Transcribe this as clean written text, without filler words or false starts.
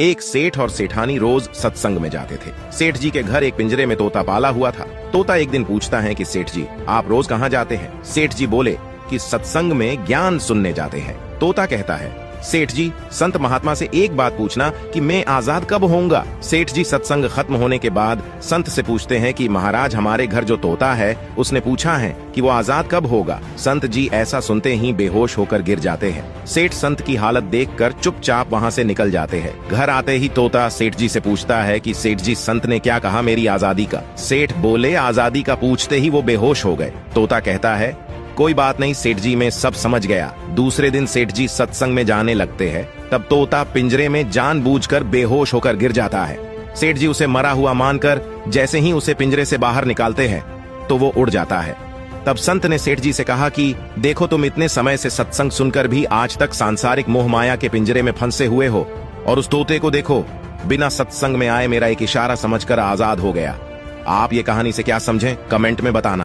एक सेठ और सेठानी रोज सत्संग में जाते थे। सेठ जी के घर एक पिंजरे में तोता पाला हुआ था। तोता एक दिन पूछता है कि सेठ जी, आप रोज कहाँ जाते हैं? सेठ जी बोले कि सत्संग में ज्ञान सुनने जाते हैं। तोता कहता है, सेठ जी, संत महात्मा से एक बात पूछना कि मैं आजाद कब होऊंगा? सेठ जी सत्संग खत्म होने के बाद संत से पूछते हैं कि महाराज, हमारे घर जो तोता है उसने पूछा है कि वो आजाद कब होगा। संत जी ऐसा सुनते ही बेहोश होकर गिर जाते हैं। सेठ संत की हालत देखकर चुपचाप वहाँ से निकल जाते हैं। घर आते ही तोता सेठ जी से पूछता है कि सेठ जी, संत ने क्या कहा मेरी आजादी का? सेठ बोले, आजादी का पूछते ही वो बेहोश हो गए। तोता कहता है, कोई बात नहीं सेठ जी, मैं सब समझ गया। दूसरे दिन सेठ जी सत्संग में जाने लगते हैं। तब तोता पिंजरे में जानबूझकर बेहोश होकर गिर जाता है। सेठ जी उसे मरा हुआ मानकर जैसे ही उसे पिंजरे से बाहर निकालते हैं तो वो उड़ जाता है। तब संत ने सेठ जी से कहा कि देखो, तुम इतने समय से सत्संग सुनकर भी आज तक सांसारिक मोह माया के पिंजरे में फंसे हुए हो, और उस तोते को देखो, बिना सत्संग में आए मेरा एक इशारा समझकर आजाद हो गया। आप ये कहानी से क्या समझें, कमेंट में बताना।